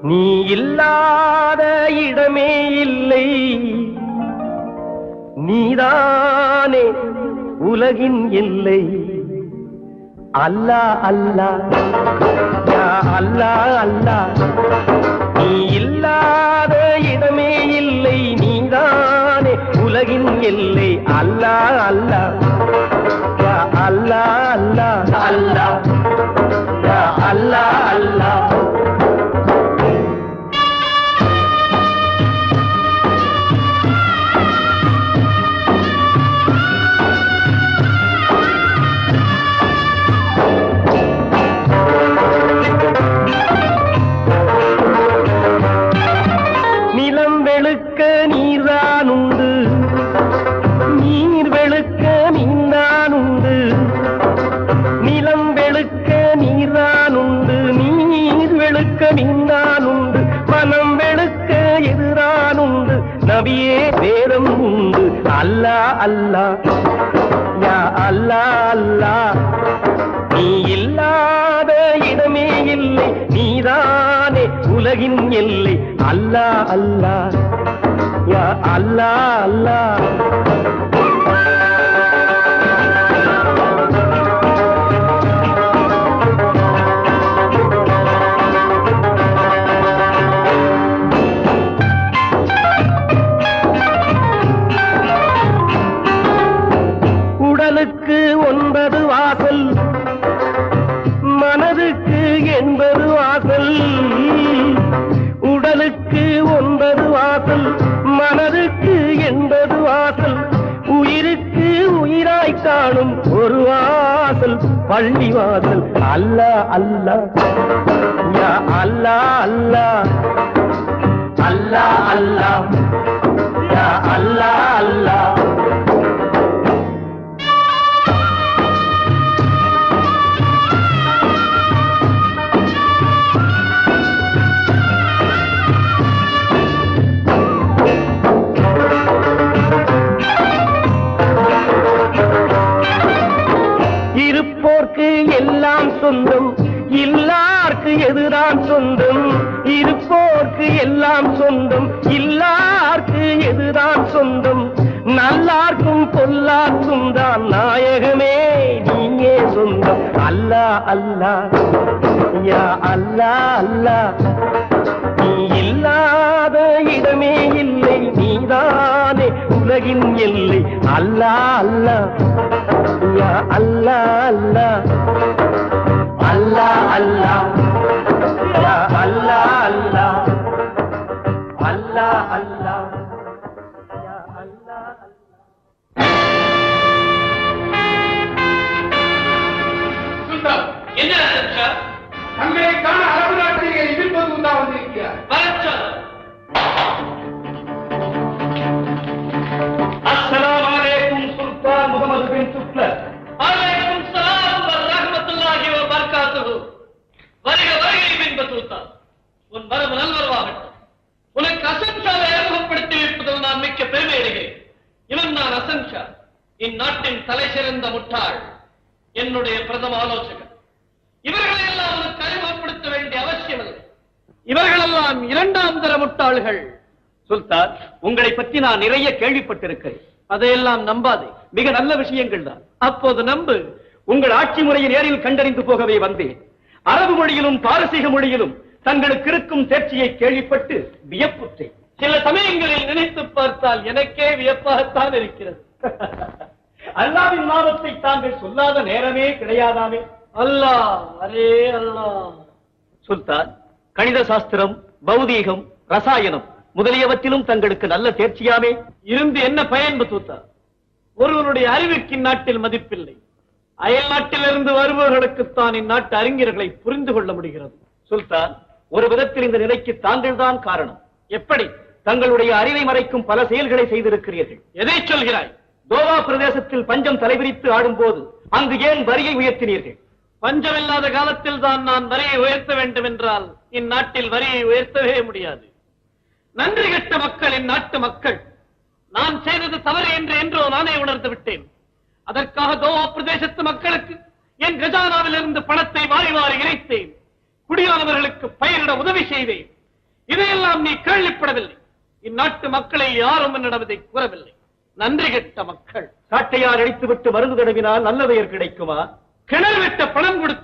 நீ இல்லாத இடமே இல்லை, நீதானே உலகின் எல்லை. அல்லாஹ் அல்லாஹ் யா அல்லாஹ் அல்லாஹ், நீ இல்லாத இடமே இல்லை, நீதானே உலகின் எல்லை. அல்லாஹ் அல்லாஹ் யா அல்லாஹ் அல்லாஹ் அல்லாஹ் யா அல்லாஹ் அல்லாஹ். நிலம் வெளுக்க நீர்தான் உண்டு, நீர் வெளுக்க நீர்தான் உண்டு. நிலம் வெளுக்க நீர்தான் உண்டு, நீர் வெளுக்க நீர்தான் உண்டு. மனம் வெளுக்க எதிரான் உண்டு, நபியே வேதம் உண்டு. அல்லாஹ் அல்லாஹ் யா அல்லாஹ் அல்லாஹ், நீ இல்லாத இடமே இல்லை, நீதானே உலகின் எல்லை. அல்லாஹ் அல்லாஹ் யா அல்லாஹ் அல்லாஹ். உடலுக்கு 9 வாசல், மனதுக்கு 80 வாசல். உடலுக்கு 9 வாசல், மனதுக்கு 80 வாசல். உயிருக்கு உயிராய் காணும் ஒரு வாசல், பள்ளி வாசல். அல்லாஹ் அல்லாஹ் யா அல்லாஹ் அல்லாஹ், அல்லாஹ் அல்லாஹ் யா அல்லாஹ் அல்லாஹ். இருப்போர்க்கு எல்லாம் சொந்தம், இல்லார்க்கு எதுதான் சொந்தம். இருப்போர்க்கு எல்லாம் சொந்தம், இல்லார்க்கு எதுதான் சொந்தம். நல்லார்க்கும் பொல்லார்க்கும் தான் நாயகமே நீயே சொந்தம். அல்லாஹ் அல்லாஹ் யா அல்லாஹ் அல்லாஹ், நீ இல்லாத இடமே இல்லை, நீதானே உலகின் எல்லை. அல்லாஹ் அல்லாஹ் யா அல்லாஹ் அல்லாஹ், அல்லாஹ் அல்லாஹ் யா அல்லாஹ் அல்லாஹ், அல்லாஹ் அல்லாஹ் யா அல்லாஹ் அல்லாஹ். சுல்தான், என்ன சார்? தங்களை காண அரபு நாட்டில் எதிர்ப்பது தான் வந்திருக்கிறார். அஸ்ஸலாமு அலைக்கும் சுல்தான் முகமது பின் துக்ளக். அலைக்கும் ஸலாம் வ ரஹ்மத்துல்லாஹி வ பரகாத்துஹு. வருக வருகை பின் பத்தூத்தா, உன் வரவு நல்வரவாகட்டும். உனக்கு அசன்ஷாவை அறிமுகப்படுத்தி வைப்பதில் நான் மிக்க பெருமை அடைகிறேன். இவன் நான் அசன்ஷா, இந்நாட்டின் தலை சிறந்த முட்டாள், என்னுடைய பிரதம ஆலோசகர். இவர்களை எல்லாம் உனக்கு அறிமுகப்படுத்த வேண்டிய அவசியமில்லை. இவர்களெல்லாம் 2ஆம் தர முட்டாள்கள். சுல்தான், உங்களை பற்றி நான் நிறைய கேள்விப்பட்டிருக்கிறேன். அதையெல்லாம் நம்பாதே, மிக நல்ல விஷயங்கள் தான். அப்போது நம்பு. உங்கள் ஆட்சி முறையை நேரில் கண்டறிந்து போகவே வந்தேன். அரபு மொழியிலும் பாரசீக மொழியிலும் தங்களுக்கு இருக்கும் தேர்ச்சியை கேள்விப்பட்டு வியப்புற்றேன். சில சமயங்களில் நினைத்து பார்த்தால் எனக்கே வியப்பாகத்தான் இருக்கிறது. அல்லாஹ்வின் நாமத்தை தாங்கள் சொல்லாத நேரமே கிடையாதாமே. அல்லாஹ், அரே அல்லாஹ். சுல்தான், கணித சாஸ்திரம், பௌதீகம், ரசாயனம் முதலியவற்றிலும் தங்களுக்கு நல்ல தேர்ச்சியாமே. இருந்து என்ன பயன் பத்தூத்தா? ஒருவனுடைய அறிவுக்கு இந்நாட்டில் மதிப்பில்லை. அயல் நாட்டிலிருந்து வருபவர்களுக்குத்தான் இந்நாட்டு அறிஞர்களை புரிந்து கொள்ள முடிகிறது. சுல்தான், ஒரு விதத்தில் இந்த நிலைக்கு தாங்கள் தான் காரணம். எப்படி? தங்களுடைய அறிவை மறைக்கும் பல செயல்களை செய்திருக்கிறீர்கள். எதை சொல்கிறாய்? தோவா பிரதேசத்தில் பஞ்சம் தலைவிரித்து ஆடும் போது அங்கு ஏன் வரியை உயர்த்தினீர்கள்? பஞ்சமில்லாத காலத்தில் தான் நான் வரியை உயர்த்த வேண்டும் என்றால் இந்நாட்டில் வரியை உயர்த்தவே முடியாது. நன்றி கெட்ட மக்கள் இந்நாட்டு மக்கள். நான் செய்தது தவறு என்று என்றோ நானே உணர்ந்து விட்டேன். அதற்காக தோவா பிரதேசத்து மக்களுக்கு என் கஜானாவில் இருந்து பணத்தை வாரி வாரி இறைத்தேன். குடியானவர்களுக்கு பயிரிட உதவி செய்தேன். இதையெல்லாம் நீ கேள்விப்படவில்லை. இந்நாட்டு மக்களை யாரும் என்னிடத்தை கூறவில்லை. நன்றி கெட்ட மக்கள். சாட்டையார் அடித்துவிட்டு மருந்து தடவினால் நல்ல பெயர் கிடைக்குமா? கிணறு வெட்ட பணம் கொடுத்து